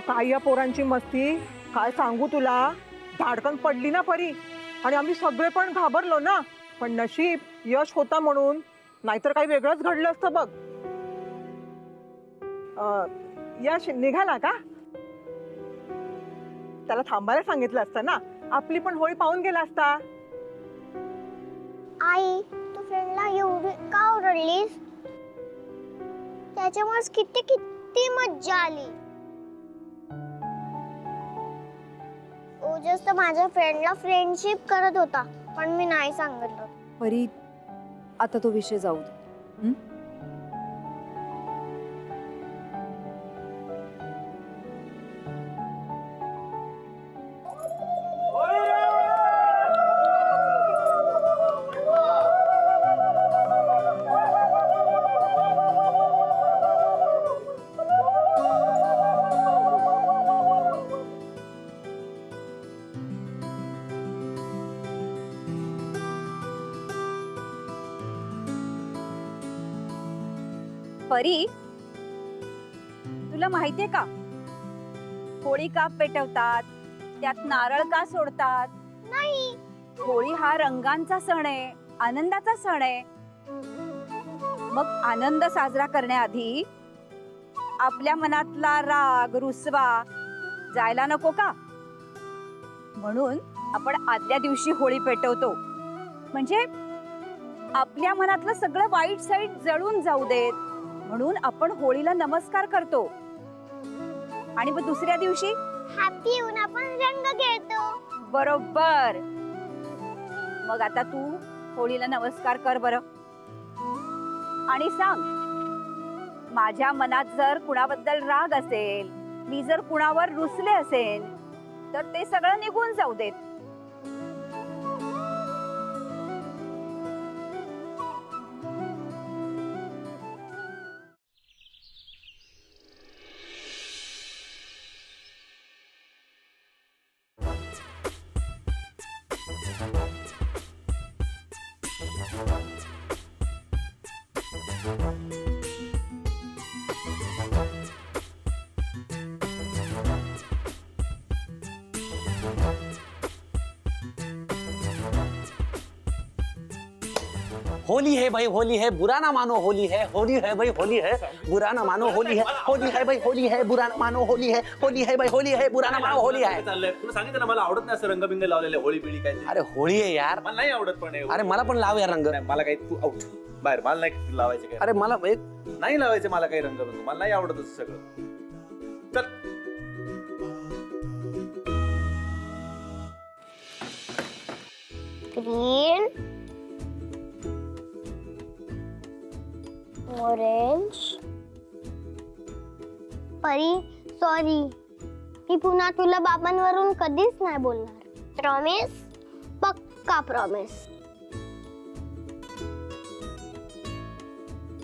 अगं काय या पोरांची मस्ती, काय सांगू तुला. धाडकन पडली ना परी आणि आम्ही सगळे पण घाबरलो ना. पण नशीब यश होता म्हणून, नाहीतर काही वेगळंच घडलं असतं बघ. यश निघाला का? त्याला थांबायला सांगितलं असतं ना, आपली पण होळी पाहून गेला असता. आई तू फ्रेंडला एवढी का ओरडलीस? त्याच्यामुळे किती किती मज्जा आली. ओजस तर माझ्या फ्रेंडला फ्रेंडशिप करत होता, पण मी नाही सांगितलं. परी आता तो विषय जाऊ दे. परी, तुला माहितीये का होळी का पेटवतात, त्यात नारळ का सोडतात? नाही. होळी हा रंगांचा सण आहे, आनंदाचा सण आहे. मग आनंद साजरा करण्याआधी आपल्या मनातला राग रुसवा जायला नको का? म्हणून आपण आदल्या दिवशी होळी पेटवतो, म्हणजे आपल्या मनातलं सगळं वाईट साईड जळून जाऊ देत म्हणून आपण होळीला नमस्कार करतो. आणि मग दुसऱ्या दिवशी हॅपी होऊन आपण रंग खेळतो. बरोबर. मग आता तू होळीला नमस्कार कर बरं आणि सांग, माझ्या मनात जर कुणाबद्दल राग असेल, मी जर कुणावर रुसले असेल, तर ते सगळं निघून जाऊ देत. होली है भाई, होली है, बुरा ना मानो, होली है, होली है भाई, होली है, बुरा ना मानो, होली है, होली है भाई, होली है, बुरा ना मानो, होली है, होली है भाई, होली है, बुरा ना मानो, होली है. चाललंय तुला सांगितलं ना, मला आवडत नाही असं रंगबिंग लावलेले होळी बिळी काय ते. अरे होळी आहे यार. मला नाही आवडत पण हे. अरे मला पण लाव यार रंग. नाही, मला काही तू आउट बाहेर, मला नाही लावायचे काय. अरे मला एक नाही लावायचे मला काही रंगबिंग, मला नाही आवडत असं सगळं. चल ग्रीन, ऑरेंज. परी सॉरी, मी पुन्हा तुला बाबांवरून कधीच नाही बोलणार. प्रॉमिस? पक्का प्रॉमिस.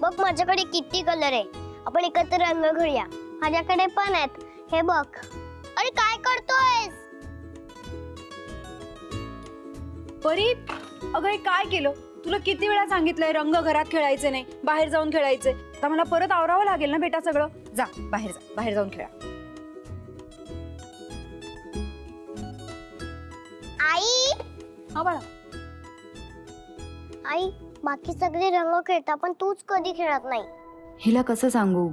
बघ माझ्याकडे किती कलर आहे, आपण एकत्र रंग घेऊया. माझ्याकडे पण आहेत, हे बघ. अरे काय करतोयस? परी अगं हे काय केलं? तुला किती वेळा सांगितलंय रंग घरात खेळायचे नाही, बाहेर जाऊन खेळायचे. आता मला परत आवरावं लागेल ना बेटा सगळं. जा बाहेर, जा बाहेर जाऊन खेळा. आई, हा बाळा. आई बाकी सगळे रंग खेळतात, पण तूच कधी खेळत नाही. हिला कसं सांगू,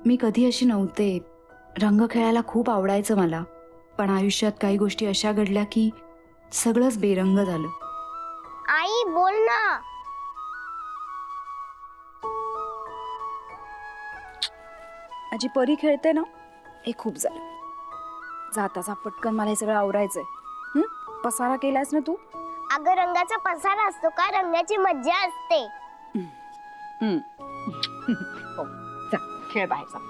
मी कधी अशी नव्हते. रंग खेळायला खूप आवडायचं मला, पण आयुष्यात काही गोष्टी अशा घडल्या की सगळंच बेरंग झालं. आई बोल ना. माझी परी खेळते ना, हे खूप झालं. जाता पटकन मला हे सगळं आवरायचंय. पसारा केलायस ना तू? अगं रंगाचा पसारा असतो का, रंगाची मज्जा असते. हो, जा खेळ बाहेर जा.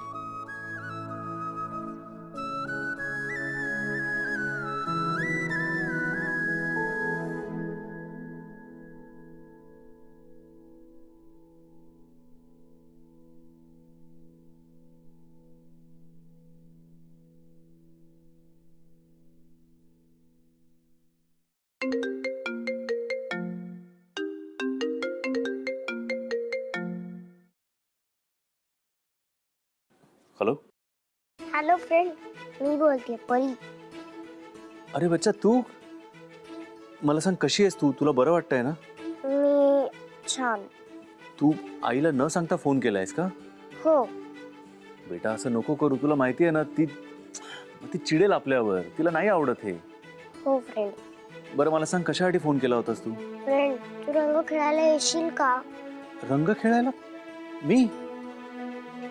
हॅलो. हॅलो फ्रेंड, मी बोलते परी. अरे बच्चा तू मला सांग कशी आहेस तू? तुला बरं वाटतंय ना? मी छान. तू आईला न सांगता फोन केलायस का? हो. बेटा असं नको करू. तुला माहिती आहे ना ती ती चिडेल आपल्यावर. तिला नाही आवडत हे. हो फ्रेंड. बरं मला सांग कशासाठी फोन केला होतास तू? फ्रेंड, तू रंग खेळायला येशील का? रंग खेळायला? मी?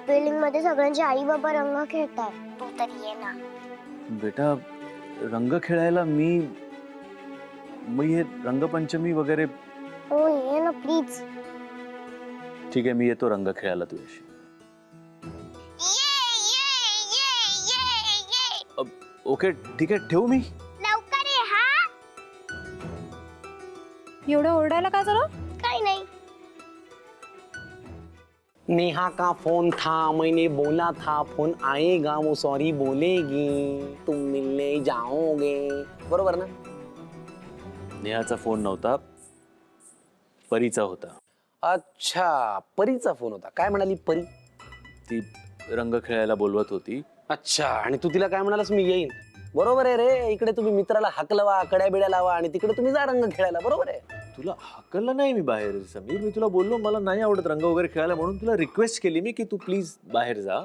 बिल्डिंग मध्ये सगळ्यांचे आई बाबा रंग खेळतात, तू तरी ये ना. बेटा रंग खेळायला मी हे रंगपंचमी वगैरे. हो ये ना प्लीज. ठीक आहे मी येतो रंग खेळायला तुझ्याशी. ओके ठीक आहे ठेवू मी. लवकर ये हा. एवढं ओरडायला काय झालं? काही नाही. नेहा का फोन था, मैंने बोला था फोन आएगा वो सॉरी बोलेगी, तुम मिलने जाओगे. बरोबर ना? नेहाचा फोन नव्हता, परीचा होता. अच्छा परीचा फोन होता. काय म्हणाली परी? ती रंग खेळायला बोलवत होती. अच्छा आणि तू तिला काय म्हणालास मी येईन? बरोबर आहे रे. इकडे तुम्ही मित्राला हाकलवा, कड्या बिड्या लावा आणि तिकडे तुम्ही जा रंग खेळायला. बरोबर आहे. तुला हाकललं नाही मी बाहेर समीर. मी तुला बोललो मला नाही आवडत रंग वगैरे खेळायला म्हणून तुला रिक्वेस्ट केली मी की तू प्लीज बाहेर जा.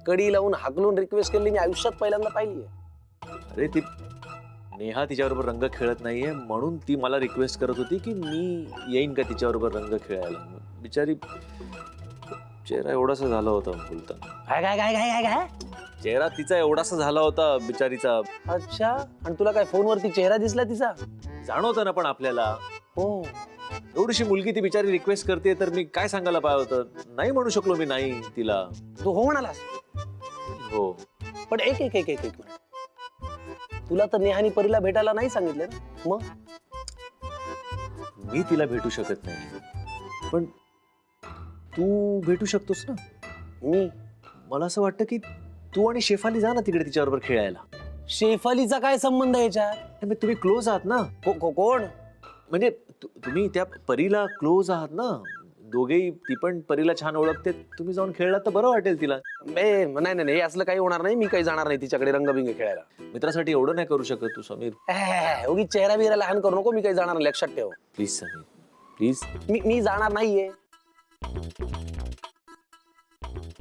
कडी लावून हाकलून रिक्वेस्ट केली मी आयुष्यात पहिल्यांदा पाहिली आहे. अरे ती नेहा तिच्याबरोबर रंग खेळत नाहीये म्हणून ती मला रिक्वेस्ट करत होती की मी येईन का तिच्याबरोबर रंग खेळायला. बिचारी चेहरा एवढासा झाला होता बोलताना. काय काय काय काय काय काय? चेहरा तिचा एवढासा झाला होता बिचारीचा. अच्छा आणि तुला काय फोनवरती चेहरा दिसला तिचा? जाणवतं ना पण आपल्याला. हो एवढीशी मुलगी ती बिचारी रिक्वेस्ट करते तर मी काय सांगायला पाहिजे होतं. नाही म्हणू शकलो मी नाही तिला. तू हो म्हणालास. हो पण एक एक एक एक एक मिनिट. तुला तर नेहानी परीला भेटायला नाही सांगितलं ना? मग मी तिला भेटू शकत नाही पण तू भेटू शकतोस ना. मी मला असं वाटतं की तू आणि शेफाली जा ना तिकडे तिच्याबरोबर खेळायला. शेफालीचा काय संबंध आहे याच्यात? तुम्ही क्लोज आहात ना. कोण? म्हणजे तुम्ही त्या परीला क्लोज आहात ना दोघेही. ती पण परीला छान ओळखते. तुम्ही जाऊन खेळला तर बरं वाटेल तिला. नाही नाही नाही असलं काही होणार नाही. मी काही जाणार नाही तिच्याकडे रंगबिंग खेळायला. मित्रासाठी एवढं नाही करू शकत तू समीर. उगीच चेहरा बिहरा लहान करू नको. मी काही जाणार नाही लक्षात ठेव. Please Sameer please. मी जाणार नाहीये.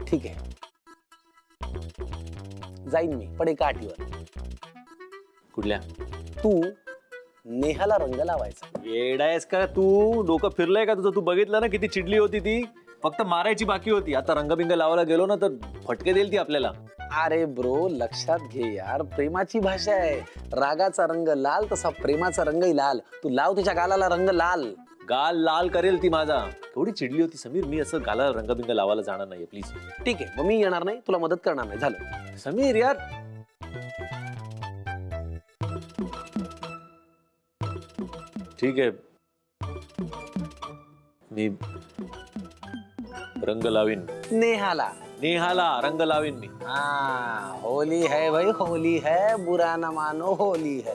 ठीक आहे जाईन मी पण एका अटीवर. कुठल्या? तू नेहाला रंग लावायचा. येडायस का तू? डोकं फिरलंय का तुझं? तू बघितलं ना किती चिडली होती ती. फक्त मारायची बाकी होती. आता रंगबिंग लावायला गेलो ना तर फटके देईल ती आपल्याला. अरे ब्रो लक्षात घे यार. प्रेमाची भाषा आहे. रागाचा रंग लाल तसा प्रेमाचा रंगही लाल. तू लाव तिच्या गालाला रंग लाल. गाल लाल करेल ती माझा. थोडी चिडली होती समीर. मी असं गालाला रंगबिंग लावायला जाणार नाहीये प्लीज. ठीक आहे मग मी येणार नाही. तुला मदत करणार नाही. झालं. समीर यार. ठीक आहे मी रंग लावीन. नेहाला नेहाला रंग लावीन मी. हाँ होली है भाई होली है बुरा न मानो होली है.